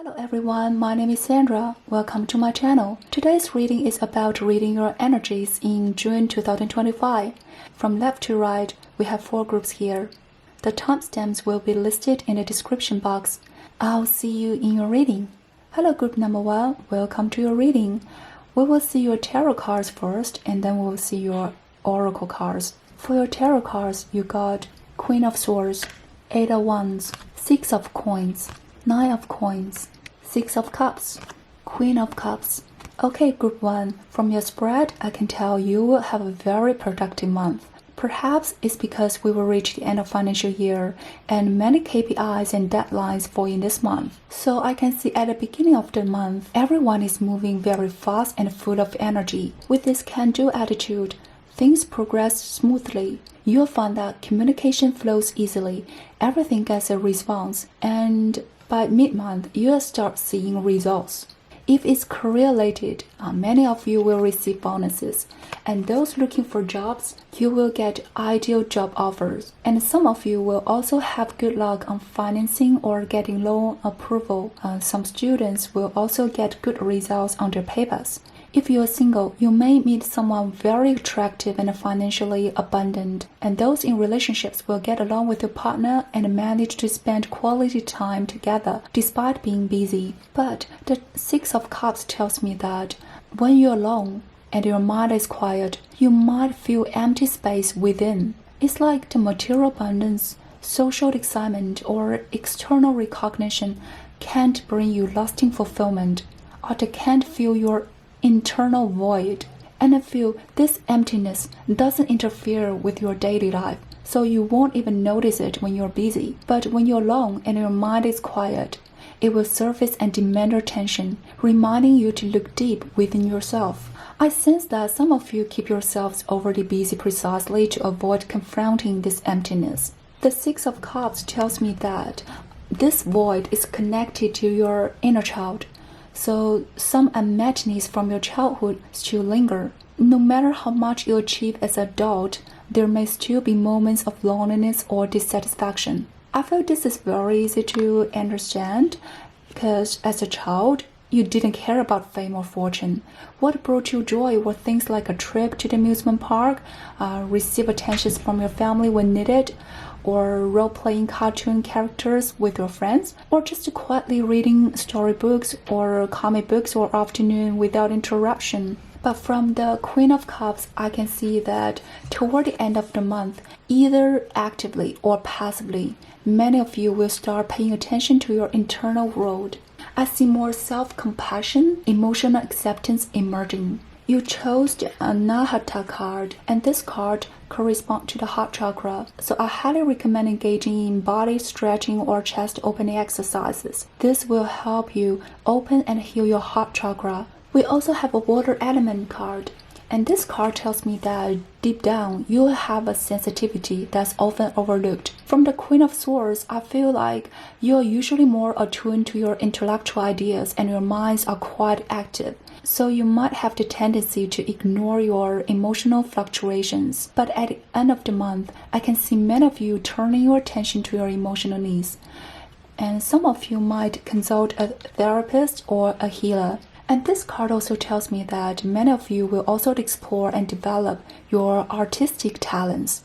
Hello everyone, my name is Sandra. Welcome to my channel. Today's reading is about reading your energies in June 2025. From left to right, we have 4 groups here. The timestamps will be listed in the description box. I'll see you in your reading. Hello group number 1, welcome to your reading. We will see your tarot cards first and then we will see your oracle cards. For your tarot cards, you got Queen of Swords, 8 of Wands, 6 of Coins, 9 of Coins, 6 of Cups, Queen of Cups. Okay, group 1, from your spread, I can tell you will have a very productive month. Perhaps it's because we will reach the end of financial year and many KPIs and deadlines fall in this month. So I can see at the beginning of the month, everyone is moving very fast and full of energy. With this can-do attitude, things progress smoothly. You'll find that communication flows easily, everything gets a response, and by mid-month, you'll start seeing results. If it's career-related, many of you will receive bonuses, and those looking for jobs, you will get ideal job offers. And some of you will also have good luck on financing or getting loan approval. Some students will also get good results on their papers. If you're single, you may meet someone very attractive and financially abundant, and those in relationships will get along with your partner and manage to spend quality time together despite being busy. But the 6 of Cups tells me that when you're alone and your mind is quiet, you might feel empty space within. It's like the material abundance, social excitement, or external recognition can't bring you lasting fulfillment, or they can't fill your internal void. And I feel this emptiness doesn't interfere with your daily life, so you won't even notice it when you're busy. But when you're alone and your mind is quiet, it will surface and demand attention, reminding you to look deep within yourself. I sense that some of you keep yourselves overly busy precisely to avoid confronting this emptiness. The 6 of Cups tells me that this void is connected to your inner child. So some unmet needs from your childhood still linger. No matter how much you achieve as an adult, there may still be moments of loneliness or dissatisfaction. I feel this is very easy to understand because as a child, you didn't care about fame or fortune. What brought you joy were things like a trip to the amusement park, receive attentions from your family when needed, or role-playing cartoon characters with your friends, or just quietly reading storybooks or comic books or afternoon without interruption. But from the Queen of Cups, I can see that toward the end of the month, either actively or passively, many of you will start paying attention to your internal world. I see more self-compassion, emotional acceptance emerging. You chose the Anahata card, and this card corresponds to the heart chakra, so I highly recommend engaging in body stretching or chest opening exercises. This will help you open and heal your heart chakra. We also have a water element card, and this card tells me that deep down you have a sensitivity that's often overlooked. From the Queen of Swords, I feel like you're usually more attuned to your intellectual ideas and your minds are quite active. So you might have the tendency to ignore your emotional fluctuations. But at the end of the month, I can see many of you turning your attention to your emotional needs. And some of you might consult a therapist or a healer. And this card also tells me that many of you will also explore and develop your artistic talents.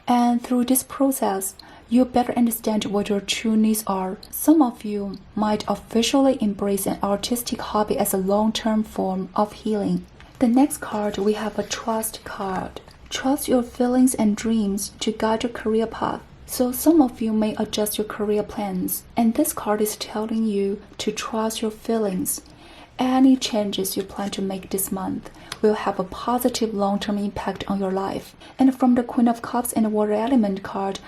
And through this process, you better understand what your true needs are. Some of you might officially embrace an artistic hobby as a long-term form of healing. The next card, we have a Trust card. Trust your feelings and dreams to guide your career path. So some of you may adjust your career plans. And this card is telling you to trust your feelings. Any changes you plan to make this month will have a positive long-term impact on your life. And from the Queen of Cups and the Water Element card,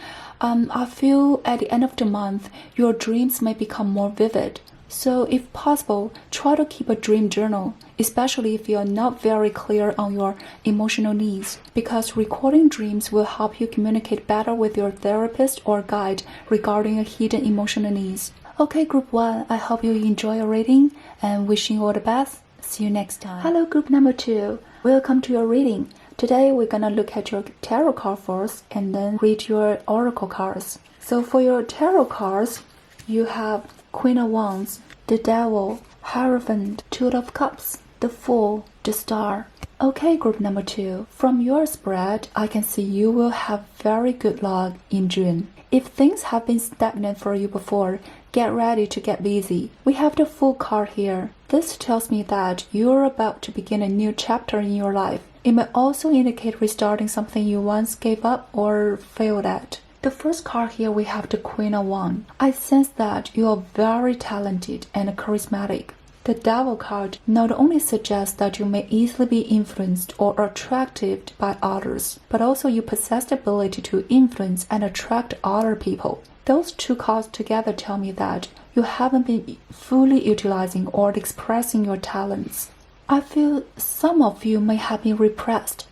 I feel at the end of the month, your dreams may become more vivid. So if possible, try to keep a dream journal, especially if you're not very clear on your emotional needs, because recording dreams will help you communicate better with your therapist or guide regarding your hidden emotional needs. Okay, group 1, I hope you enjoy your reading and wishing you all the best. See you next time. Hello, group number 2. Welcome to your reading. Today we're gonna look at your tarot card first and then read your oracle cards. So for your tarot cards, you have Queen of Wands, the Devil, Hierophant, Two of Cups, the Fool, the Star. Okay, group number 2. From your spread, I can see you will have very good luck in June. If things have been stagnant for you before, get ready to get busy. We have the Fool card here. This tells me that you're about to begin a new chapter in your life. It may also indicate restarting something you once gave up or failed at. The first card here we have the Queen of Wands. I sense that you are very talented and charismatic. The Devil card not only suggests that you may easily be influenced or attracted by others, but also you possess the ability to influence and attract other people. Those two cards together tell me that you haven't been fully utilizing or expressing your talents. I feel some of you may have been repressed,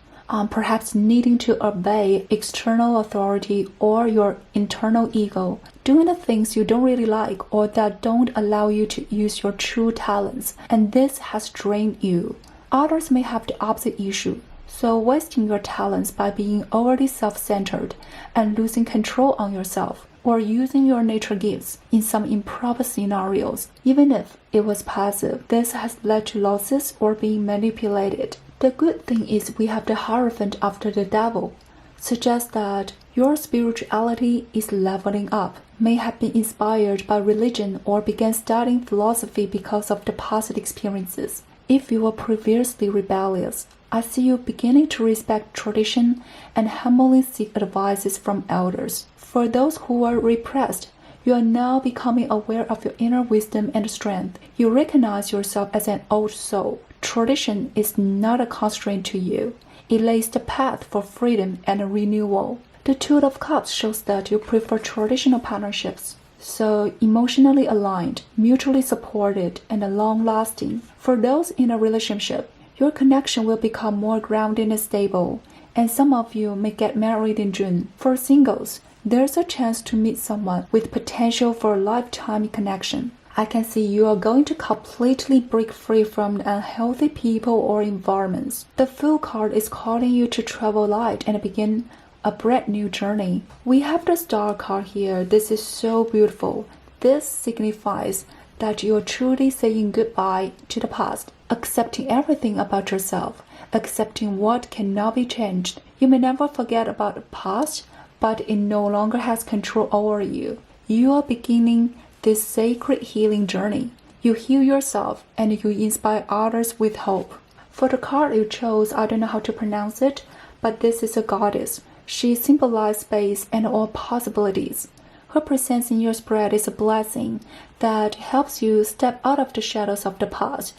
perhaps needing to obey external authority or your internal ego, doing the things you don't really like or that don't allow you to use your true talents, and this has drained you. Others may have the opposite issue, so wasting your talents by being overly self-centered and losing control on yourself, or using your nature gifts in some improper scenarios, even if it was passive. This has led to losses or being manipulated. The good thing is we have the Hierophant after the Devil. Suggests that your spirituality is leveling up, may have been inspired by religion or began studying philosophy because of the past experiences. If you were previously rebellious, I see you beginning to respect tradition and humbly seek advices from elders. For those who were repressed, you are now becoming aware of your inner wisdom and strength. You recognize yourself as an old soul. Tradition is not a constraint to you. It lays the path for freedom and renewal. The Two of Cups shows that you prefer traditional partnerships, so emotionally aligned, mutually supported, and long-lasting. For those in a relationship, your connection will become more grounded and stable, and some of you may get married in June. For singles, there's a chance to meet someone with potential for a lifetime connection. I can see you are going to completely break free from unhealthy people or environments. The Fool card is calling you to travel light and begin a brand new journey. We have the Star card here. This is so beautiful. This signifies that you are truly saying goodbye to the past, accepting everything about yourself, accepting what cannot be changed. You may never forget about the past, but it no longer has control over you. You are beginning this sacred healing journey. You heal yourself and you inspire others with hope. For the card you chose, I don't know how to pronounce it, but this is a goddess. She symbolizes space and all possibilities. Her presence in your spread is a blessing that helps you step out of the shadows of the past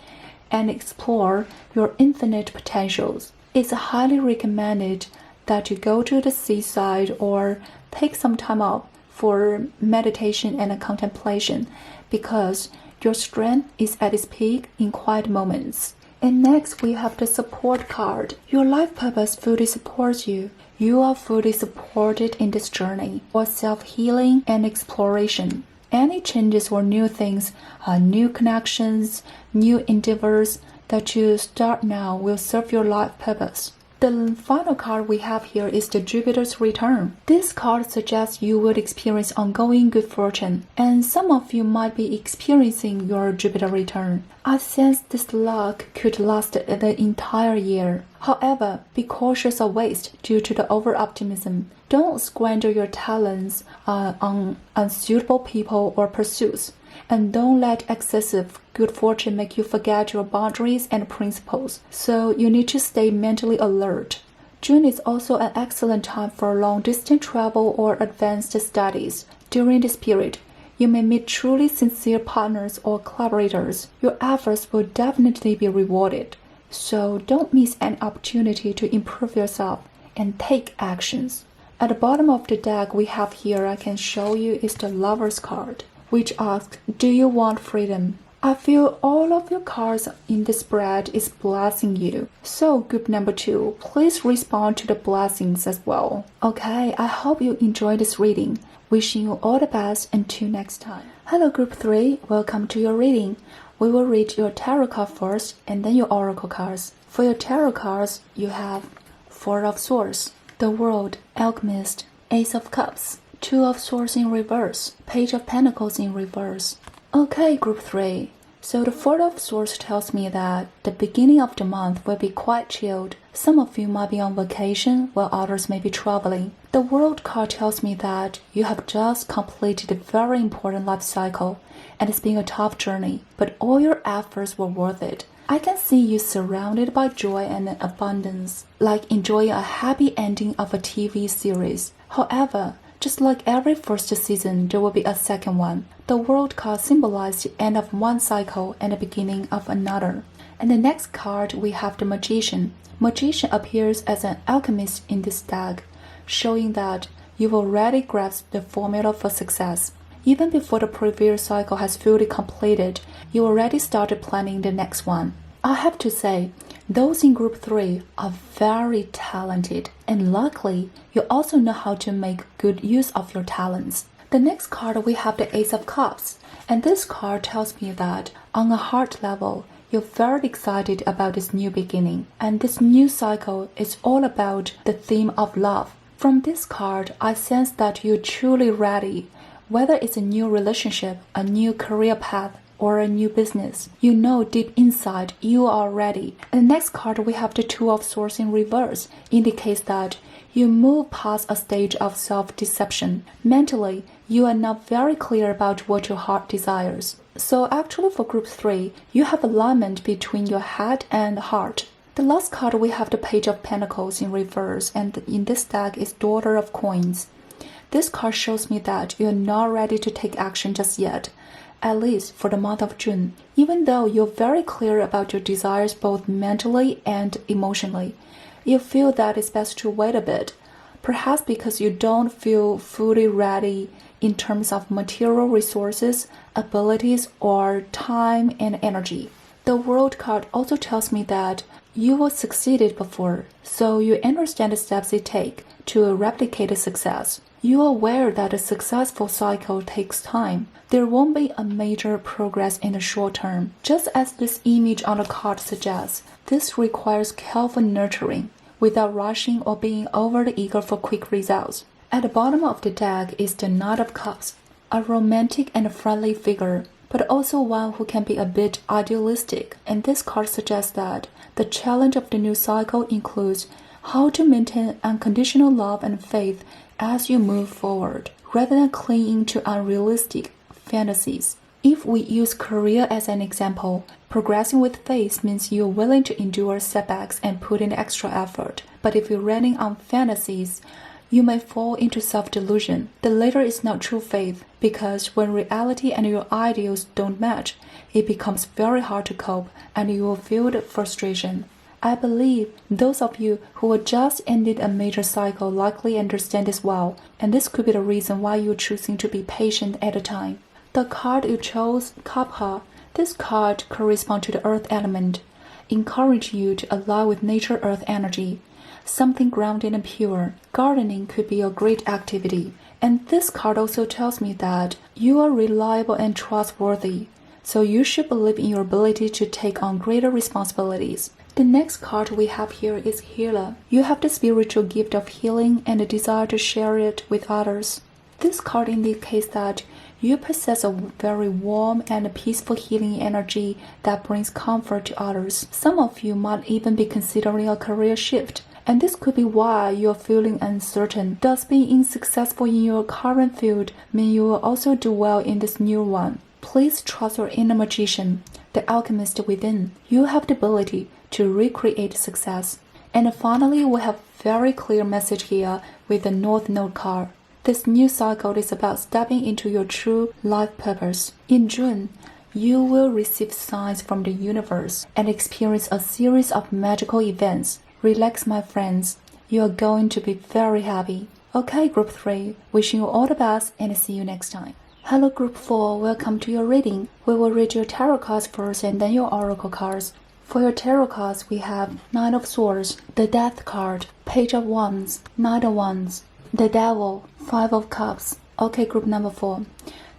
and explore your infinite potentials. It's highly recommended that you go to the seaside or take some time off for meditation and contemplation because your strength is at its peak in quiet moments. And next we have the support card. Your life purpose fully supports you. You are fully supported in this journey for self-healing and exploration. Any changes or new things, new connections, new endeavors that you start now will serve your life purpose. The final card we have here is the Jupiter's Return. This card suggests you will experience ongoing good fortune, and some of you might be experiencing your Jupiter return. I sense this luck could last the entire year. However, be cautious of waste due to the over-optimism. Don't squander your talents on unsuitable people or pursuits. And don't let excessive good fortune make you forget your boundaries and principles. So you need to stay mentally alert. June is also an excellent time for long-distance travel or advanced studies. During this period, you may meet truly sincere partners or collaborators. Your efforts will definitely be rewarded. So don't miss an opportunity to improve yourself and take actions. At the bottom of the deck we have here, I can show you, is the Lover's card, which asks, do you want freedom? I feel all of your cards in the spread is blessing you. So group number 2, please respond to the blessings as well. Okay, I hope you enjoyed this reading. Wishing you all the best until next time. Hello group 3, welcome to your reading. We will read your tarot card first and then your oracle cards. For your tarot cards, you have Four of Swords, the World, Alchemist, Ace of Cups, Two of Swords in reverse, Page of Pentacles in reverse, Okay, Group 3. So the Four of Swords tells me that the beginning of the month will be quite chilled. Some of you might be on vacation while others may be traveling. The World card tells me that you have just completed a very important life cycle and it's been a tough journey, but all your efforts were worth it. I can see you surrounded by joy and abundance, like enjoying a happy ending of a TV series. However, just like every first season, there will be a second one. The World card symbolizes the end of one cycle and the beginning of another. And the next card, we have the Magician. Magician appears as an alchemist in this deck, showing that you've already grasped the formula for success. Even before the previous cycle has fully completed, you already started planning the next one. I have to say, those in Group 3 are very talented, and luckily, you also know how to make good use of your talents. The next card, we have the Ace of Cups, and this card tells me that on a heart level, you're very excited about this new beginning, and this new cycle is all about the theme of love. From this card, I sense that you're truly ready, whether it's a new relationship, a new career path, or a new business. You know deep inside you are ready. And the next card, we have the Two of Swords in reverse, indicates that you move past a stage of self-deception. Mentally, you are now very clear about what your heart desires. So actually for Group 3, you have alignment between your head and heart. The last card, we have the Page of Pentacles in reverse, and in this deck is Daughter of Coins. This card shows me that you're not ready to take action just yet, at least for the month of June, even though you're very clear about your desires both mentally and emotionally. You feel that it's best to wait a bit, perhaps because you don't feel fully ready in terms of material resources, abilities, or time and energy. The World card also tells me that you will succeed before, so you understand the steps it takes to replicate a success. You are aware that a successful cycle takes time. There won't be a major progress in the short term. Just as this image on the card suggests, this requires careful nurturing, without rushing or being overly eager for quick results. At the bottom of the deck is the Knight of Cups, a romantic and friendly figure, but also one who can be a bit idealistic. And this card suggests that the challenge of the new cycle includes how to maintain unconditional love and faith as you move forward, rather than clinging to unrealistic fantasies. If we use career as an example, progressing with faith means you're willing to endure setbacks and put in extra effort. But if you're running on fantasies, you may fall into self-delusion. The latter is not true faith, because when reality and your ideals don't match, it becomes very hard to cope and you will feel the frustration. I believe those of you who have just ended a major cycle likely understand this well, and this could be the reason why you're choosing to be patient at a time. The card you chose, Kapha, this card corresponds to the earth element, encouraging you to align with nature earth energy, something grounded and pure. Gardening could be a great activity. And this card also tells me that you are reliable and trustworthy, so you should believe in your ability to take on greater responsibilities. The next card we have here is Healer. You have the spiritual gift of healing and the desire to share it with others. This card indicates that you possess a very warm and peaceful healing energy that brings comfort to others. Some of you might even be considering a career shift, and this could be why you're feeling uncertain. Does being unsuccessful in your current field mean you will also do well in this new one? Please trust your inner magician, the alchemist within. You have the ability to recreate success. And finally, we have a very clear message here with the North Node card. This new cycle is about stepping into your true life purpose. In June, you will receive signs from the universe and experience a series of magical events. Relax, my friends. You are going to be very happy. Okay, Group 3, wishing you all the best and see you next time. Hello, Group 4, welcome to your reading. We will read your tarot cards first and then your oracle cards. For your tarot cards, we have Knight of Swords, the Death card, Page of Wands, Knight of Wands, the Devil, Five of Cups. Okay, group number 4.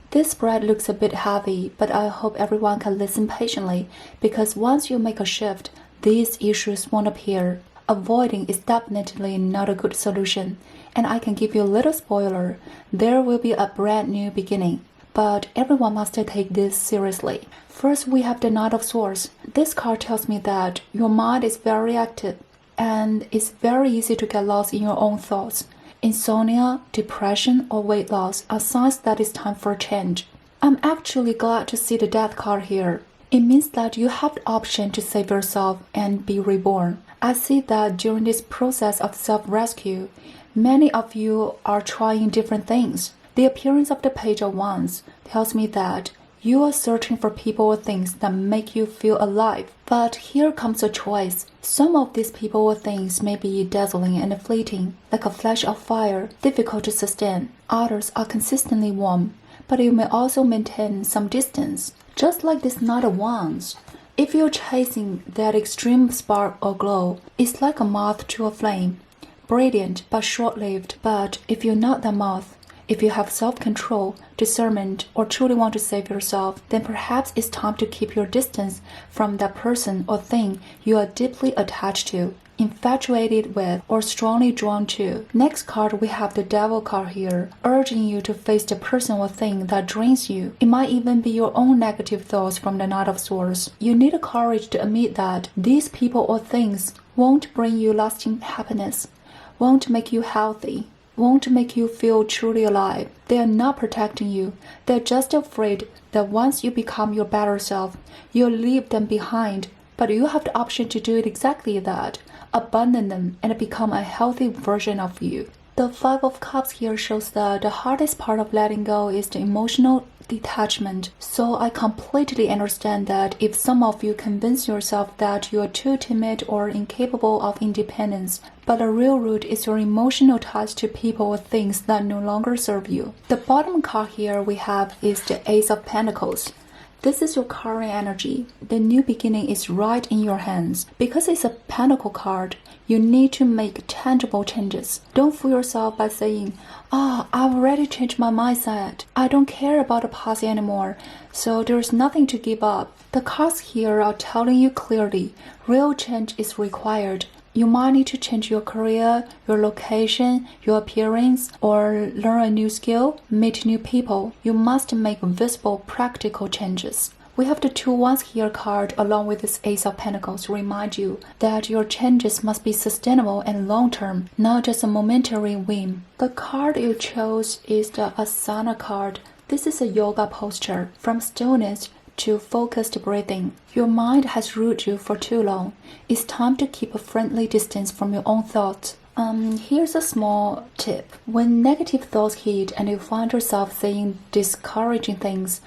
This spread looks a bit heavy, but I hope everyone can listen patiently, because once you make a shift, these issues won't appear. Avoiding is definitely not a good solution, and I can give you a little spoiler. There will be a brand new beginning. but everyone must take this seriously. First, we have the Knight of Swords. This card tells me that your mind is very active and it's very easy to get lost in your own thoughts. Insomnia, depression, or weight loss are signs that it's time for a change. I'm actually glad to see the Death card here. It means that you have the option to save yourself and be reborn. I see that during this process of self-rescue, many of you are trying different things. The appearance of the Page of Wands tells me that you are searching for people or things that make you feel alive. But here comes a choice. Some of these people or things may be dazzling and fleeting, like a flash of fire, difficult to sustain. Others are consistently warm, but you may also maintain some distance. Just like this Knight of Wands, if you're chasing that extreme spark or glow, it's like a moth to a flame. Brilliant but short-lived. But if you're not that moth, if you have self-control, discernment, or truly want to save yourself, then perhaps it's time to keep your distance from that person or thing you are deeply attached to, infatuated with, or strongly drawn to. Next card, we have the Devil card here, urging you to face the person or thing that drains you. It might even be your own negative thoughts from the Knight of Swords. You need the courage to admit that these people or things won't bring you lasting happiness, won't make you healthy, won't make you feel truly alive. They are not protecting you. They're just afraid that once you become your better self, you'll leave them behind. But you have the option to do it exactly that. Abandon them and become a healthy version of you. The Five of Cups here shows that the hardest part of letting go is the emotional detachment. So I completely understand that if some of you convince yourself that you are too timid or incapable of independence, but the real root is your emotional ties to people or things that no longer serve you. The bottom card here we have is the Ace of Pentacles. This is your current energy. The new beginning is right in your hands. Because it's a pentacle card, you need to make tangible changes. Don't fool yourself by saying, I've already changed my mindset. I don't care about the past anymore, so there's nothing to give up. The cards here are telling you clearly, real change is required. You might need to change your career, your location, your appearance, or learn a new skill, meet new people. You must make visible, practical changes. We have the Two Wands here card along with this Ace of Pentacles to remind you that your changes must be sustainable and long-term, not just a momentary whim. The card you chose is the Asana card. This is a yoga posture from stillness to focused breathing. Your mind has ruled you for too long. It's time to keep a friendly distance from your own thoughts. Here's a small tip. When negative thoughts hit and you find yourself saying discouraging things,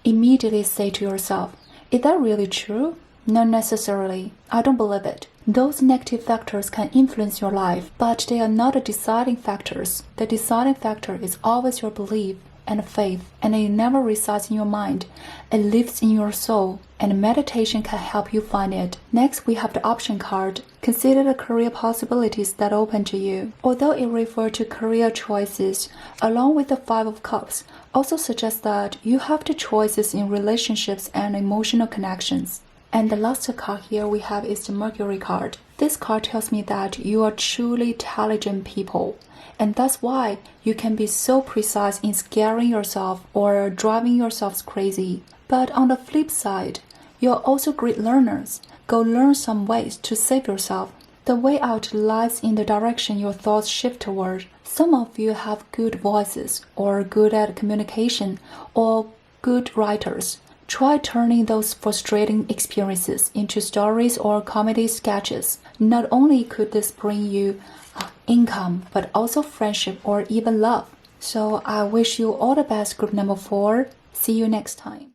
immediately say to yourself, is that really true? Not necessarily. I don't believe it. Those negative factors can influence your life, but they are not the deciding factors. The deciding factor is always your belief and faith, and it never resides in your mind. It lives in your soul, and meditation can help you find it. Next, we have the option card. Consider the career possibilities that open to you. Although it refers to career choices, along with the Five of Cups, also suggests that you have the choices in relationships and emotional connections. And the last card here we have is the Mercury card. This card tells me that you are truly intelligent people. And that's why you can be so precise in scaring yourself or driving yourselves crazy. But on the flip side, you're also great learners. Go learn some ways to save yourself. The way out lies in the direction your thoughts shift toward. Some of you have good voices, or good at communication, or good writers. Try turning those frustrating experiences into stories or comedy sketches. Not only could this bring you income, but also friendship or even love. So I wish you all the best, group number 4. See you next time.